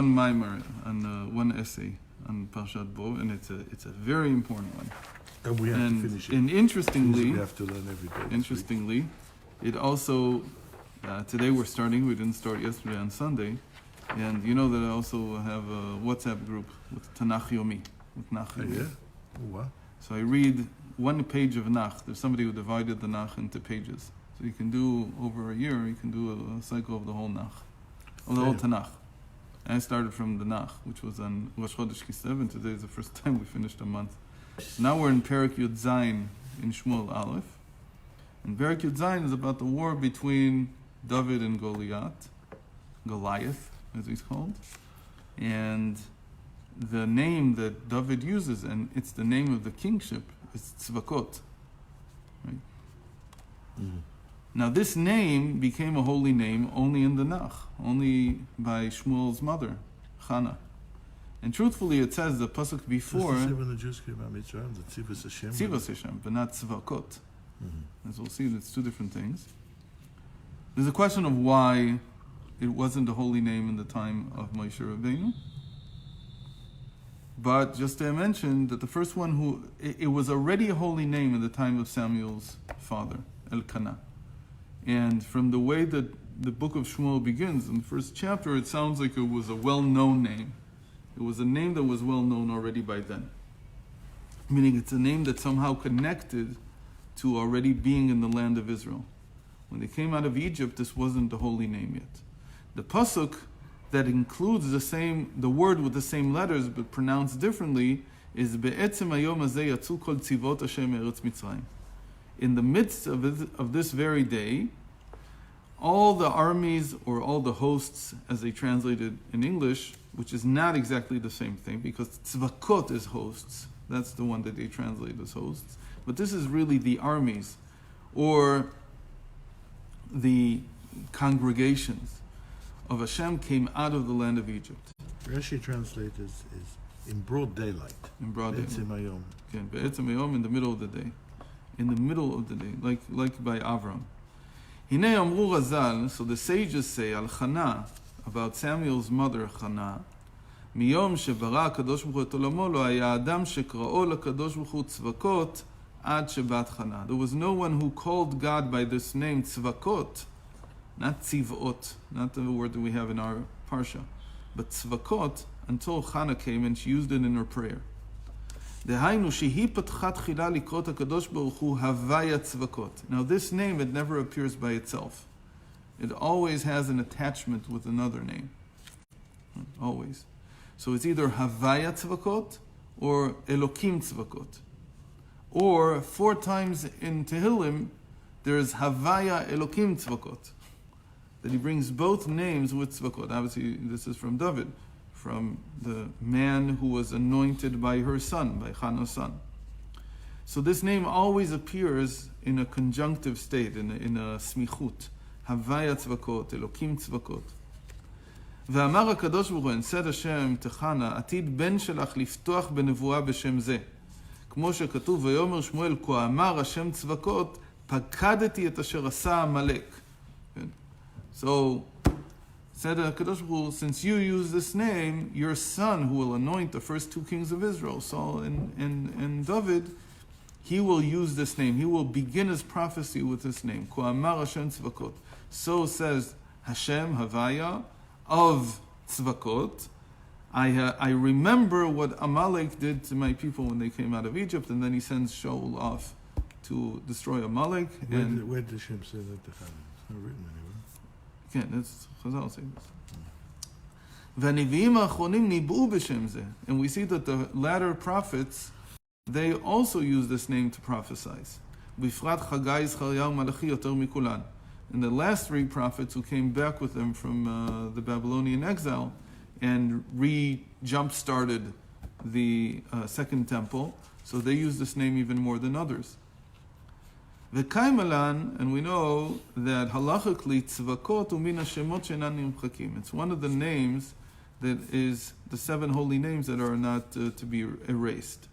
one mimer on one essay on Parashat Bo, and it's a very important one. And we have to finish it. And interestingly, we have to learn every day. Interestingly, it also today we're starting. We didn't start yesterday on Sunday, and you know that I also have a WhatsApp group with Tanakh Yomi, with Nach. Yeah. Oh, wow. So I read one page of Nach. There's somebody who divided the Nach into pages. So you can do over a year. You can do a cycle of the whole Nach, of the whole Tanakh. And I started from the Nach, which was on Rosh Chodesh Kislev, and today is the first time we finished a month. Now we're in Perek Yud Zayin in Shmuel Aleph. And Perek Yud Zayin is about the war between David and Goliath, as he's called. And the name that David uses, and it's the name of the kingship, is Tzevakot. Right? Mm-hmm. Now this name became a holy name only in the Nach, only by Shmuel's mother, Chana. And truthfully, it says the pasuk before. That's the same when the Jews came out of Mitzrayim, the Tzivos Hashem. Tzivos Hashem, but not Tzevakot. Mm-hmm. As we'll see, it's two different things. There's a question of why it wasn't a holy name in the time of Moshe Rabbeinu. But just to mention that the first one it was already a holy name in the time of Samuel's father, Elkanah. And from the way that the book of Shmuel begins, in the first chapter, it sounds like it was a well-known name. It was a name that was well-known already by then. Meaning it's a name that somehow connected to already being in the land of Israel. When they came out of Egypt, this wasn't the holy name yet. The pasuk that includes the word with the same letters but pronounced differently is Be'etzem hayom hazeh yatzu kol tzivot Hashem eretz Mitzrayim. In the midst of this very day, all the armies or all the hosts, as they translated in English, which is not exactly the same thing because Tzevakot is hosts. That's the one that they translate as hosts. But this is really the armies or the congregations of Hashem came out of the land of Egypt. Rashi translates is in broad daylight. In broad daylight. Be'etzem hayom. Okay, Be'etzem hayom, in the middle of the day. In the middle of the day, like by Avram. Hinei amru Razal, so the sages say, al Chana, about Samuel's mother Chana, miyom shebara HaKadosh Baruch Hu et olamo lo haya adam shekra'o LaKadosh Baruch Hu Tzevakot ad shebat Chana. There was no one who called God by this name Tzevakot, not Tzivot, not the word that we have in our Parsha, but Tzevakot, until Chana came and she used it in her prayer. Now this name, it never appears by itself. It always has an attachment with another name. Always. So it's either Havaya Tzevakot or Elokim Tzevakot. Or 4 times in Tehillim, there's Havaya Elokim Tzevakot. That he brings both names with Tzevakot. Obviously, this is from David, from the man who was anointed by her son, by Chana's son. So this name always appears in a conjunctive state, in a smichut. Havaya Tzevakot, Elokim Tzevakot. ואמר הקדוש ברוך הוא, and said Hashem to Chana, עתיד בן שלך לפתוח בנבואה בשם זה. כמו שכתוב, ויאמר שמואל, כה אמר השם צבקות, פקדתי את אשר עשה עמלק. So, said HaKadosh Baruch Hu, since you use this name, your son, who will anoint the first 2 kings of Israel, Saul and David, he will use this name. He will begin his prophecy with this name. Ko amar Hashem Tzevakot. So says Hashem, Havaya, of Tzevakot. I remember what Amalek did to my people when they came out of Egypt, and then he sends Shaul off to destroy Amalek. Where did Hashem say that to Chana? It's not written anywhere. כן, that's Chazal saying this. והנביאים האחרונים ניבאו בשם זה. And we see that the latter prophets, they also use this name to prophesize. בפרט חגי, זכריה ומלאכי יותר מכולן. And the last 3 prophets who came back with them from the Babylonian exile and jump-started the second temple, so they use this name even more than others. V'kaimalan, and we know that halachically tzvakot u'min hashemot she'enan nimchakim. It's one of the names that is the 7 holy names that are not to be erased.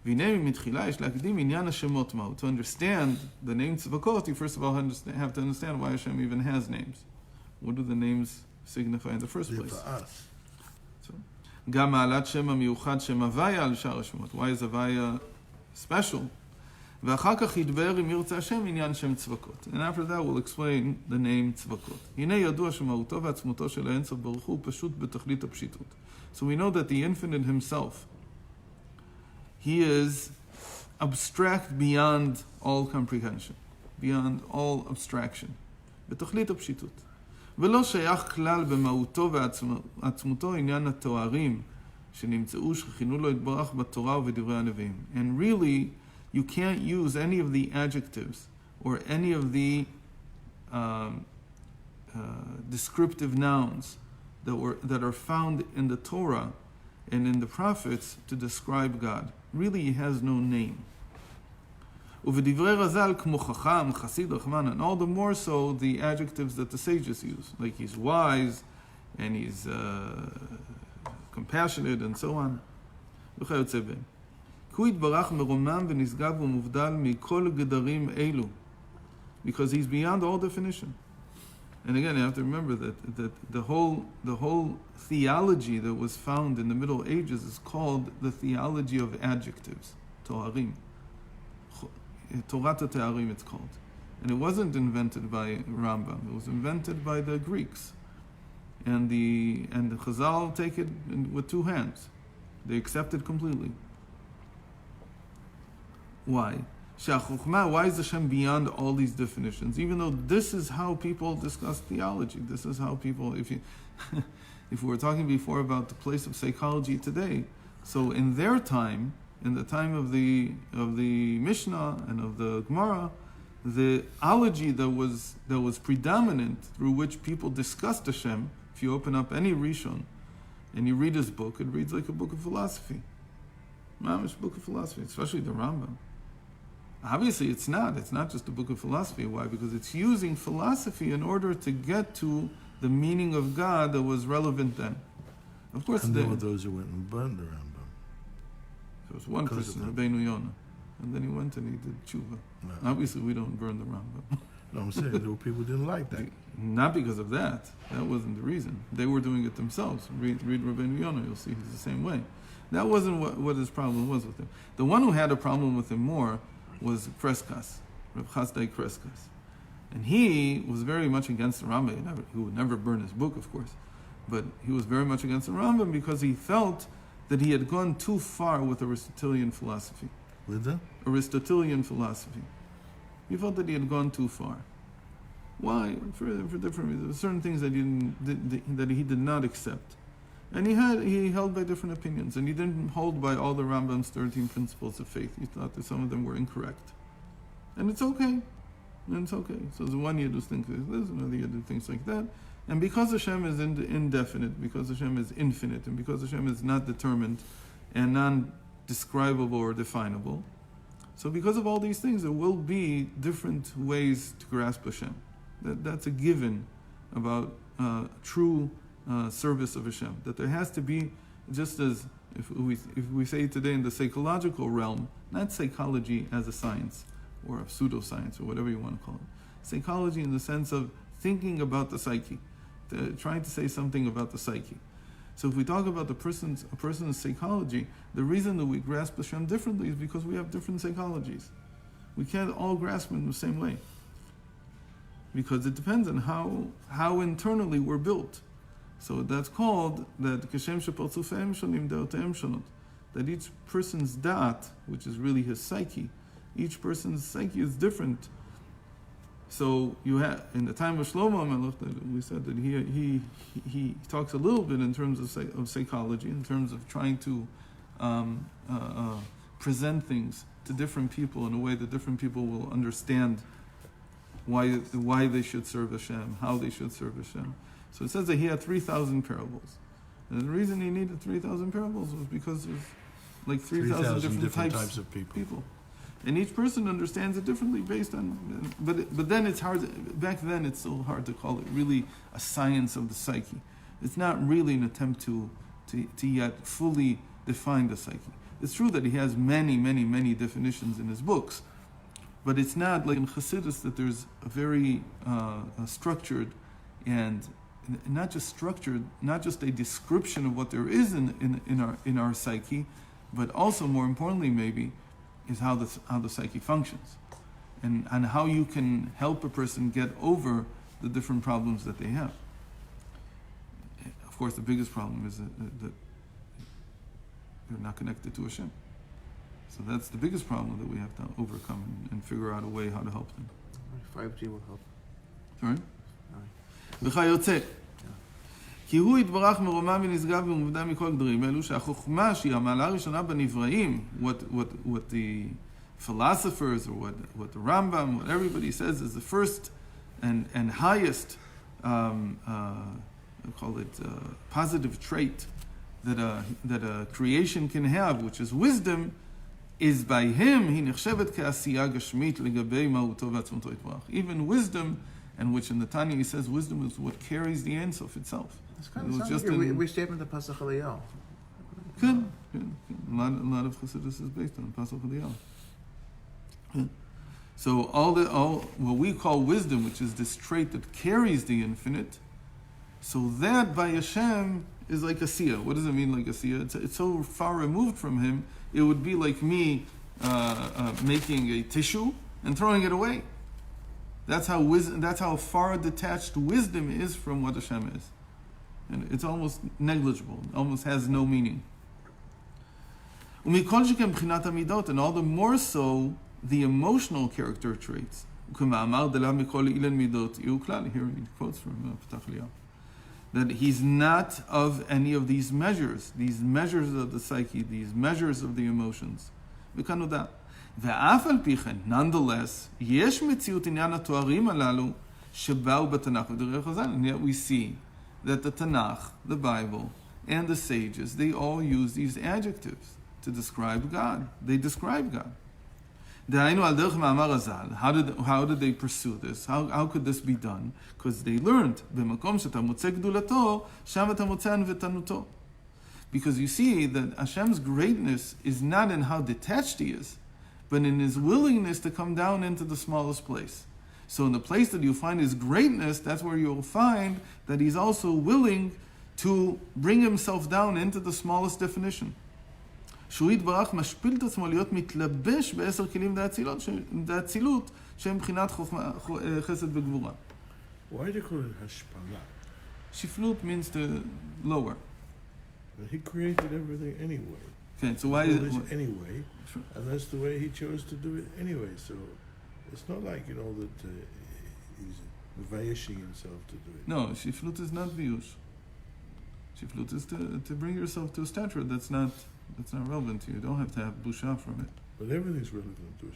V'nei mitchila yesh lakdim inyan hashemot ma'u. To understand the name tzvakot, you first of all have to understand why Hashem even has names. What do the names signify in the first place? גם מעלת שם המיוחד שם הוויה על שאר השמות. Why is הוויה special? ואחר כך יתבאר אם ירצה השם עניין שם צבקות. And after that we'll explain the name צבקות. הנה ידוע שמהותו ועצמותו של האין סוף ברוך הוא פשוט בתכלית הפשיטות. So we know that the infinite himself, he is abstract beyond all comprehension, beyond all abstraction. בתכלית הפשיטות. ולא שייך כלל במהותו ועצמותו עניין התוארים שנמצאו שכינו לו יתברך בתורה ובדברי הנביאים. And really, you can't use any of the adjectives or any of the descriptive nouns that are found in the Torah and in the prophets to describe God. Really, he has no name. ובדברי רז"ל כמו חכם, חסיד, רחמן, and all the more so the adjectives that the sages use, like he's wise and he's compassionate and so on. וכיוצא בהם. כי הוא יתברך מרומם ונשגב ומובדל מכל גדרים אלו, because he's beyond all definition. And again, you have to remember that the whole theology that was found in the Middle Ages is called the theology of adjectives, toharim. Torah Te'arim it's called. And it wasn't invented by Rambam. It was invented by the Greeks. And the Chazal take it with two hands. They accept it completely. Why? Why is Hashem beyond all these definitions? Even though this is how people discuss theology. This is how people, if we were talking before about the place of psychology today, so in their time, in the time of the Mishnah and of the Gemara, the ology that was predominant through which people discussed Hashem, if you open up any Rishon and you read his book, it reads like a book of philosophy. Mamish book of philosophy, especially the Rambam. Obviously it's not just a book of philosophy. Why? Because it's using philosophy in order to get to the meaning of God that was relevant then. Of course, and there were those who went and burned the Rambam. There was one person, Rabbeinu Yonah, and then he went and he did tshuva. No. Obviously, we don't burn the Rambam. No, I'm saying there were people who didn't like that. Not because of that. That wasn't the reason. They were doing it themselves. Read Rabbeinu Yonah, you'll see he's the same way. That wasn't what his problem was with him. The one who had a problem with him more was Kreskas, Reb Chazdai Kreskas. And he was very much against the Rambam. He would never burn his book, of course. But he was very much against the Rambam because he felt that he had gone too far with Aristotelian philosophy. With the? Aristotelian philosophy. He felt that he had gone too far. Why? For different reasons. Certain things that he did not accept. And he held by different opinions. And he didn't hold by all the Rambam's 13 principles of faith. He thought that some of them were incorrect. And it's okay. So the one Yidus thinks like this, another Yidus thinks like that. And because Hashem is indefinite, because Hashem is infinite, and because Hashem is not determined and non-describable or definable, so because of all these things, there will be different ways to grasp Hashem. That's a given about true service of Hashem. That there has to be, just as if we say today in the psychological realm, not psychology as a science or a pseudoscience or whatever you want to call it. Psychology in the sense of thinking about the psyche. Trying to say something about the psyche. So if we talk about a person's psychology, the reason that we grasp Hashem differently is because we have different psychologies. We can't all grasp Him the same way. Because it depends on how internally we're built. So that's called that Kashem Shepartzufeim Shonim Deoteim Shonot. That each person's da'at, which is really his psyche, each person's psyche is different. So you have in the time of Shlomo HaMelech, we said that he talks a little bit in terms of psychology, in terms of trying to present things to different people in a way that different people will understand why they should serve Hashem, how they should serve Hashem. So it says that he had 3,000 parables, and the reason he needed 3,000 parables was because there's like 3,000 different types of people. And each person understands it differently based on, but then it's hard, back then it's still hard to call it really a science of the psyche. It's not really an attempt to yet fully define the psyche. It's true that he has many definitions in his books, but it's not like in Chassidus that there's a very structured and not just structured, not just a description of what there is in our psyche, but also more importantly maybe is how the psyche functions, and how you can help a person get over the different problems that they have. Of course, the biggest problem is that they're not connected to Hashem. So that's the biggest problem that we have to overcome and figure out a way how to help them. 5G will help. Sorry? וכיוצא. כי הוא יתברך מרומם ונשגב ומובדל מכל גדרים אלו שהחוכמה שהיא המעלה הראשונה בנבראים, what the philosophers or what the Rambam, what everybody says is the first and highest I call it positive trait that a creation can have, which is wisdom, is by him he נחשבת כעשייה גשמית לגבי מהותו ועצמותו יתברך. Even wisdom, and which in the Tanya he says wisdom is what carries the Ein Sof itself. It's kind of just like restatement of Pasach Eliyah. Good. A lot of Chassidus is based on Pasach Eliyah. So all what we call wisdom, which is this trait that carries the infinite, so that by Hashem is like a siyah. What does it mean like a siyah? It's so far removed from him, it would be like me making a tissue and throwing it away. That's how far detached wisdom is from what Hashem is. And it's almost negligible, almost has no meaning. And all the more so the emotional character traits. Here he quotes from Petach Eliyahu, that he's not of any of these measures of the psyche, these measures of the emotions. Nonetheless, יש מציאות עניין התוארים הללו שבאו בתנ"ך ודברי חז"ל. And yet we see that the Tanakh, the Bible, and the sages, they all use these adjectives to describe God. They describe God. דהיינו על דרך מאמר הז"ל, how did they pursue this? How could this be done? Because they learned, במקום שאתה מוצא גדולתו, שם אתה מוצא ענוותנותו. Because you see that Hashem's greatness is not in how detached he is, but in his willingness to come down into the smallest place. So in the place that you find his greatness, that's where you'll find that he's also willing to bring himself down into the smallest definition. שהוא יתברך משפיל את עצמו להיות מתלבש בעשר כלים דאצילות שהם מבחינת חסד וגבורה. Why do you call it hashpala? Shiflut means to lower. But he created everything anyway. Okay, so why is it anyway? And that's the way he chose to do it anyway. So it's not like, that he's vayishing himself to do it. No, shiflut is not viyush. Shiflut is to bring yourself to a stature that's not relevant to you. You don't have to have busha from it. But everything's relevant to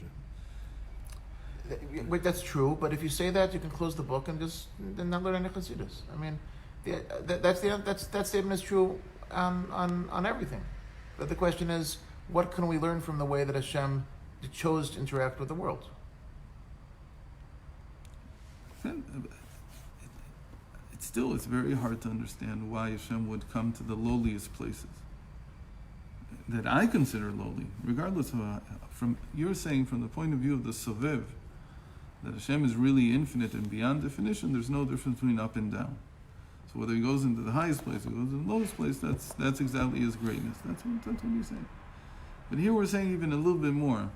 Hashem. But that's true. But if you say that, you can close the book and just then not learn any Chassidus. I mean, that statement is true on everything. But the question is, what can we learn from the way that Hashem chose to interact with the world? It's very hard to understand why Hashem would come to the lowliest places that I consider lowly, regardless of you're saying from the point of view of the Sovev, that Hashem is really infinite and beyond definition. There's no difference between up and down. So whether he goes into the highest place or goes into the lowest place, that's exactly his greatness. That's what you're saying. But here we're saying even a little bit more,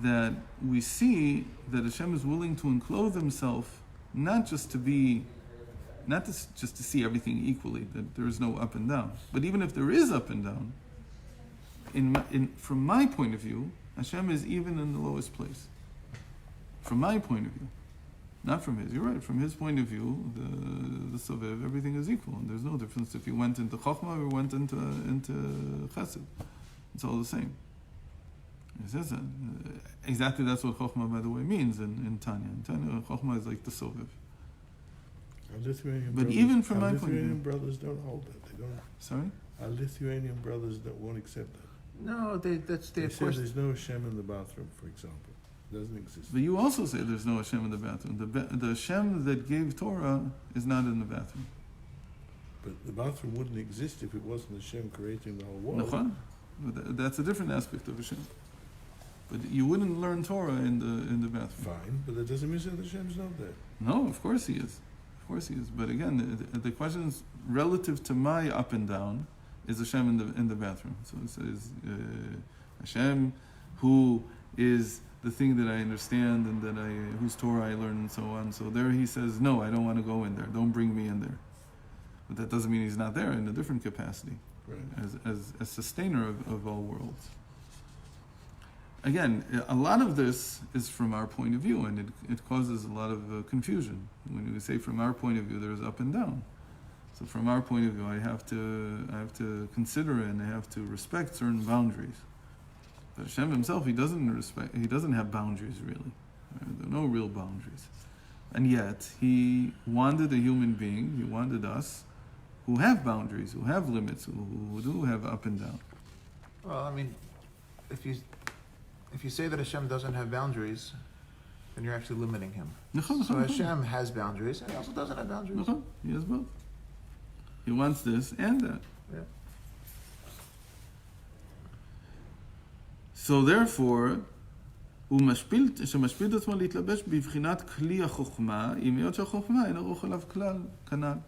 that we see that Hashem is willing to enclose himself, not just to see everything equally, that there is no up and down. But even if there is up and down, from my point of view, Hashem is even in the lowest place. From my point of view. Not from his. You're right. From his point of view, the Sovev, everything is equal. And there's no difference if you went into Chokhmah or went into Chesed. It's all the same. He says that. Exactly that's what Chokhmah, by the way, means in Tanya. In Tanya, Chokhmah is like the Sovev. But even from my point of view... Lithuanian brothers don't hold that. They don't. Sorry? Our Lithuanian brothers won't accept that. No, they say there's no Hashem in the bathroom, for example. It doesn't exist. But you also say there's no Hashem in the bathroom. The Hashem that gave Torah is not in the bathroom. But the bathroom wouldn't exist if it wasn't Hashem creating the whole world. But that's a different aspect of Hashem. But you wouldn't learn Torah in the bathroom. Fine, but that doesn't mean that Hashem's not there. No, of course he is. Of course he is. But again, the question is relative to my up and down is Hashem in the bathroom. So it says Hashem, who is the thing that I understand and that whose Torah I learn and so on. So there he says, no, I don't want to go in there. Don't bring me in there. But that doesn't mean he's not there in a different capacity, Right. as sustainer of all worlds. Again, a lot of this is from our point of view, and it causes a lot of confusion. When we say from our point of view, there's up and down. So from our point of view, I have to consider and I have to respect certain boundaries. But Hashem himself, he doesn't have boundaries really. There are no real boundaries. And yet, he wanted a human being, he wanted us, who have boundaries, who have limits, who do have up and down. Well, I mean, if you say that Hashem doesn't have boundaries, then you're actually limiting him. So Hashem has boundaries, and he also doesn't have boundaries. He has both. He wants this and that. Yeah. So therefore, שמשפיל את עצמו להתלבש בבחינת כלי החוכמה, אם היות שהחוכמה אינו רוח עליו כלל, כנ"ל.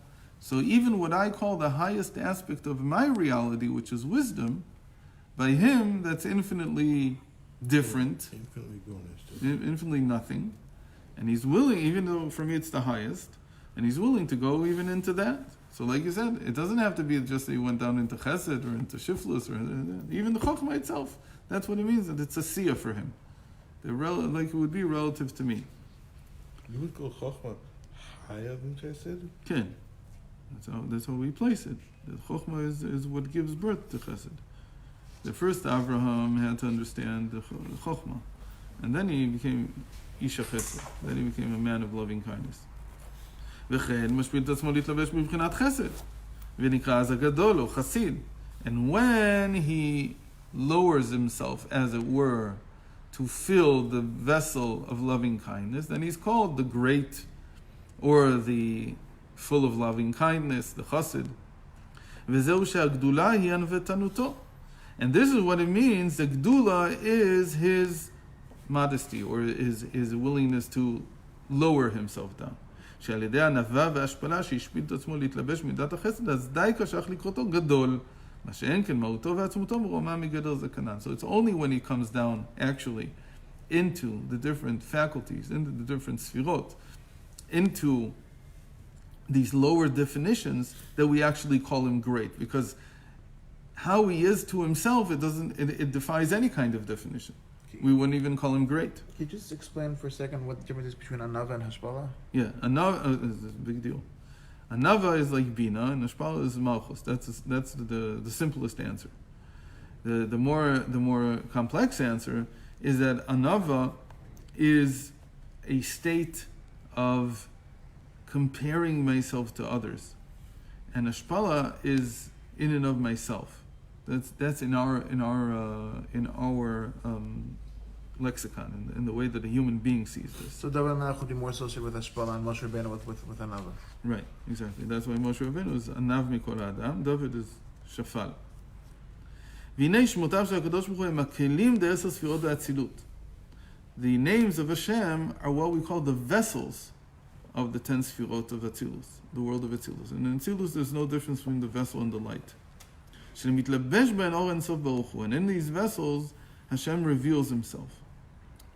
So even what I call the highest aspect of my reality, which is wisdom, by him that's infinitely different, infinitely nothing, and he's willing, even though for me it's the highest, and he's willing to go even into that. So like you said, it doesn't have to be just that he went down into chesed or into shiflus, or even the chokhmah itself. That's what it means, that it's a siyah for him. Like it would be relative to me. You would call chokhmah higher than chesed? Ken. That's how we place it. The chokhmah is what gives birth to chesed. The first Abraham had to understand the chokhmah. And then he became isha chesed. Then he became a man of loving kindness. וכן משפיל את עצמו להתלבש בבחינת חסד. ונקרא אז הגדול או חסיד. And when he lowers himself, as it were, to fill the vessel of loving kindness, then he's called the great, or the full of loving kindness, the chassid. וזהו שהגדולה היא ענוותנותו. And this is what it means. The gdula is his modesty, or his willingness to lower himself down. שעל ידי הענווה וההשפלה שהשפיל את עצמו להתלבש מידת החסד, אז די קשח לקרותו גדול. מה שאין כן מהותו ועצמותו מרומם מגדר זקנן. So it's only when he comes down actually into the different faculties, into the different sfirot, into these lower definitions, that we actually call him great. Because how he is to himself, it defies any kind of definition. We wouldn't even call him great. Can you just explain for a second what the difference is between anava and hashpala? Yeah, anava is a big deal. Anava is like bina, and hashpala is malchus. That's the simplest answer. The more complex answer is that anava is a state of comparing myself to others, and hashpala is in and of myself. That's in our lexicon, in the way that a human being sees this. So David Melech would be more associated with hashpala, and Moshe Rabbeinu with anava. Right, exactly. That's why Moshe Rabbeinu is anav mikol adam. David is shafal. והנה שמותיו של הקדוש ברוך הוא הם הכלים ד10 ספירות האצילות. The names of Hashem are what we call the vessels of the 10 sfirot of Atzilus, the world of Atzilus. And in Atzilus, there's no difference between the vessel and the light. שמתלבש בהן אור אינסוף ברוך הוא. And in these vessels, Hashem reveals himself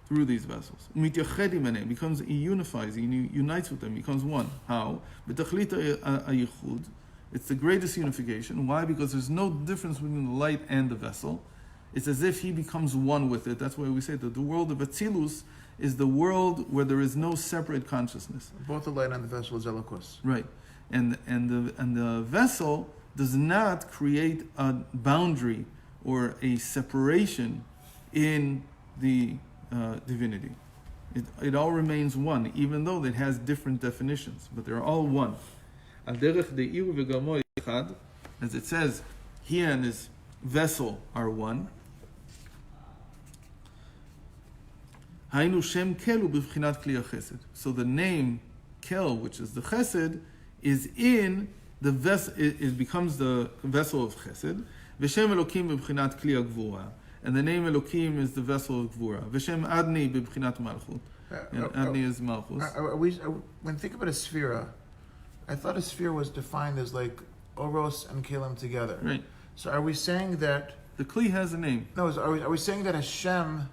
through these vessels. ומתייחד עימהם, he unifies, he unites with them, becomes one. How? בתכלית הייחוד. It's the greatest unification. Why? Because there's no difference between the light and the vessel. It's as if he becomes one with it. That's why we say that the world of Atzilus is the world where there is no separate consciousness. Both the light and the vessel is eloquus. Right. And the vessel does not create a boundary or a separation in the divinity. It all remains one, even though it has different definitions, but they're all one. As it says, he and his vessel are one. So the name Kel, which is the Chesed, is in the vessel. It becomes the vessel of Chesed. V'shem Elokim b'bchinat Kli HaGvura, and the name Elokim is the vessel of Gvura. V'shem Adni b'bchinat Malchut, and Adni is Malchus. When think about a sphera, I thought a sphere was defined as like Oros and Kalim together. Right. So are we saying that? The Kli has a name. No, are we saying that Hashem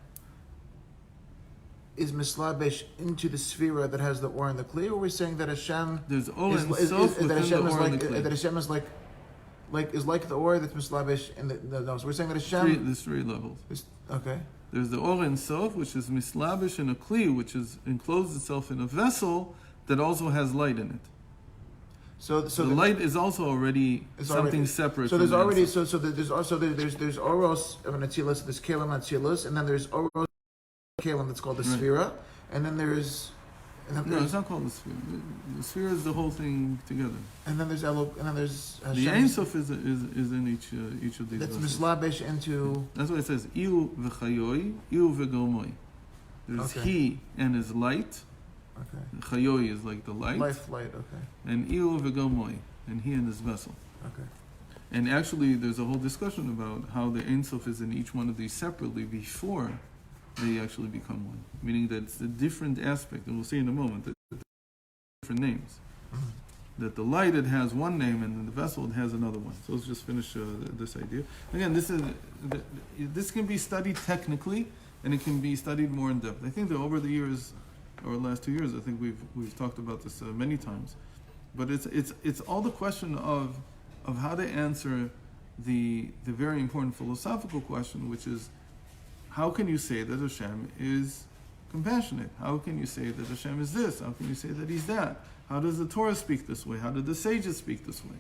is mislabesh into the sphere that has the Or and the Kli, or are we saying that Hashem There's Or and Sof within the Or and the Kli. that Hashem is like the Or that's mislabesh in the no. So we're saying that Hashem. There's three levels. Okay. There's the Or and Sof, which is mislabish in a Kli, which is enclosed itself in a vessel that also has light in it. So the light is also already something separate. So from there's already the there's also there's Oros of an Atzilus, there's Kalim Atzilus, and then there's Oros Kalim that's called the Sphira, and then there's no, it's not called the sphere. The sphere is the whole thing together. And then there's Hashem. The Ein Sof is in each of these. That's vessels. mislabish into. That's why it says Iu v'chayoi, Iu v'gomoi. There's he and his light. Okay. Chayoi is like the light. Light, okay. And Iu v'gomoi, and he and his vessel. Okay. And actually, there's a whole discussion about how the Ein Sof is in each one of these separately before they actually become one. Meaning that it's a different aspect, and we'll see in a moment that different names. Mm-hmm. That the light, it has one name, and in the vessel, it has another one. So let's just finish this idea. Again, this can be studied technically, and it can be studied more in depth. I think that over the years, or the last 2 years, I think we've talked about this many times. But it's all the question of how to answer the very important philosophical question, which is, how can you say that Hashem is compassionate? How can you say that Hashem is this? How can you say that He's that? How does the Torah speak this way? How did the sages speak this way?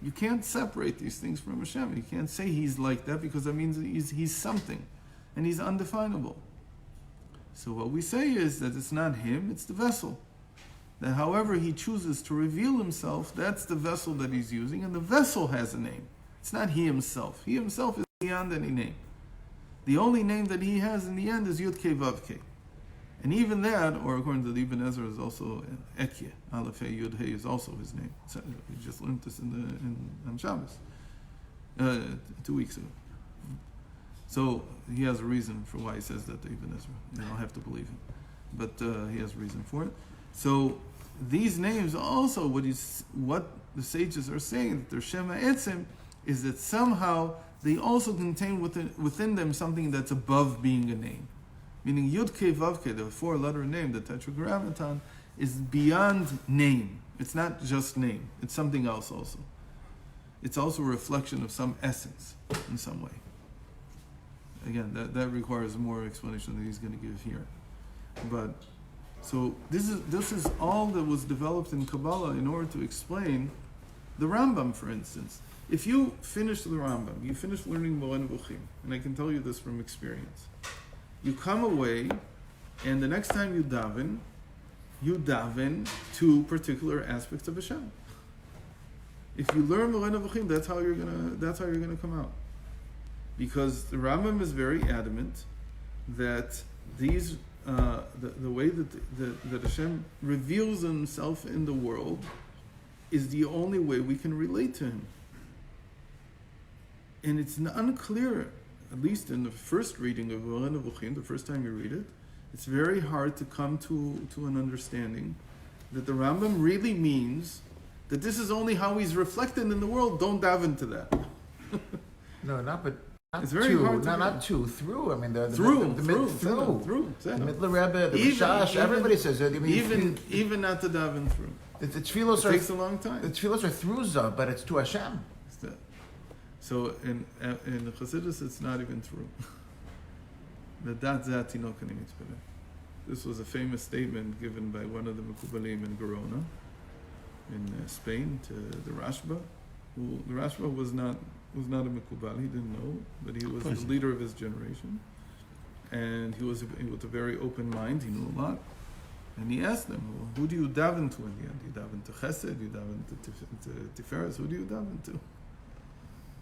You can't separate these things from Hashem. You can't say He's like that, because that means He's something, and He's undefinable. So what we say is that it's not Him, it's the vessel. That however He chooses to reveal Himself, that's the vessel that He's using, and the vessel has a name. It's not He Himself. He Himself is beyond any name. The only name that He has in the end is Yud Kei Vav Kei. And even that, or according to the Ibn Ezra, is also Ekye. Aleph Hey Yud Hey is also his name. We just learned this on Shabbos 2 weeks ago. So he has a reason for why he says that to Ibn Ezra. You don't have to believe him, but he has a reason for it. So these names also, what the sages are saying, that they're Shema Etzem, is that somehow they also contain within them something that's above being a name. Meaning Yud Kei Vav Kei, the 4-letter name, the Tetragrammaton, is beyond name. It's not just name. It's something else also. It's also a reflection of some essence in some way. Again, that requires more explanation than he's going to give here. But so this is all that was developed in Kabbalah in order to explain the Rambam, for instance. If you finish the Rambam, you finish learning Moreh Nevuchim, and I can tell you this from experience, you come away, and the next time you daven to particular aspects of Hashem. If you learn Moreh Nevuchim, that's how you're gonna come out, because the Rambam is very adamant that these the way that Hashem reveals Himself in the world is the only way we can relate to Him. And it's unclear, at least in the first reading of Moreh Nevuchim, the first time you read it, it's very hard to come to an understanding that the Rambam really means that this is only how he's reflected in the world. Don't daven to that. It's very hard. Not through. I mean, through. The Middle Even Rebbe, the Shash, everybody says it. I mean, even not to daven through. The tefillos takes a long time. The tefillos are through Zav, but it's to Hashem. So in Chassidus, it's not even through. This was a famous statement given by one of the Mekubalim in Gerona, in Spain, to the Rashba. The Rashba was not a Mekubal. He didn't know, but he was the leader of his generation, and he was with a very open mind. He knew a lot, and he asked them, well, "Who do you daven to in the end? Do you daven to Chesed? Do you daven to Tiferes? Who do you daven to?"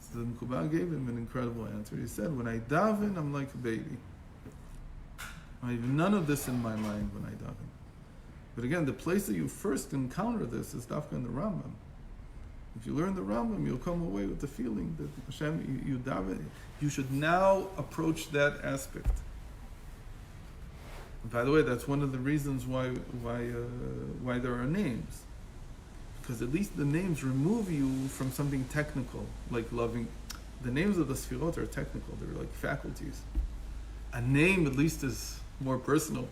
So the Mekubal gave him an incredible answer. He said, "When I daven, I'm like a baby. I have none of this in my mind when I daven." But again, the place that you first encounter this is Dafka in the Rambam. If you learn the Rambam, you'll come away with the feeling that Hashem, you daven. You should now approach that aspect. And by the way, that's one of the reasons why there are names. Because at least the names remove you from something technical, like loving. The names of the Sfirot are technical, they're like faculties. A name at least is more personal.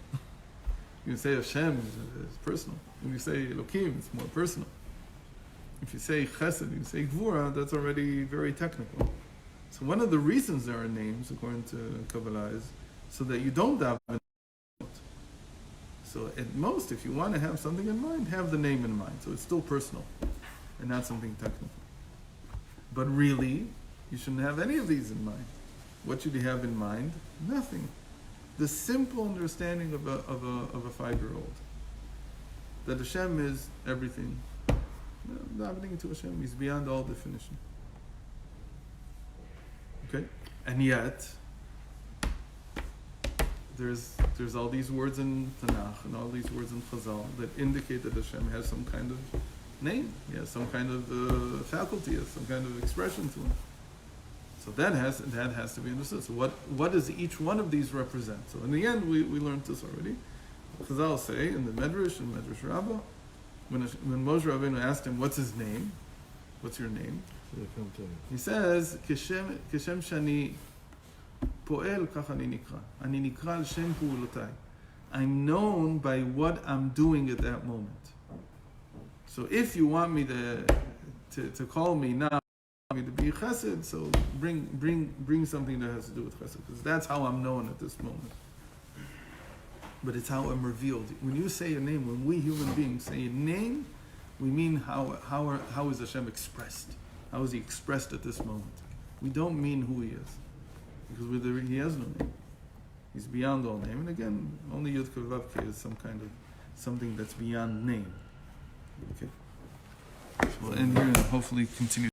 You say Hashem, it's personal. When you say Elokim, it's more personal. If you say Chesed, you say Gvura, that's already very technical. So one of the reasons there are names, according to Kabbalah, is so that you don't daven. So at most, if you want to have something in mind, have the name in mind. So it's still personal and not something technical. But really, you shouldn't have any of these in mind. What should you have in mind? Nothing. The simple understanding of a 5-year-old. That Hashem is everything. Davening to Hashem is beyond all definition. Okay? And yet, there's all these words in Tanakh and all these words in Chazal that indicate that Hashem has some kind of name. He has some kind of faculty, has some kind of expression to him. So that has to be understood. So what does each one of these represent? So in the end, we learned this already. Chazal say in the Medrash, in Medrash Rabbah, when Moshe Rabbeinu asked him, what's his name? What's your name? He says, Kishem shani poel kach ani nikra. Ani nikra al shem pu'ulotai. I'm known by what I'm doing at that moment. So if you want me to call me now, me to be chesed, so bring something that has to do with chesed, because that's how I'm known at this moment. But it's how I'm revealed. When you say a name, when we human beings say a name, we mean how is Hashem expressed? How is He expressed at this moment? We don't mean who He is, because He has no name. He's beyond all name. And again, only Yud Kei Vav Kei is some kind of something that's beyond name. Okay. We'll end here and hopefully continue.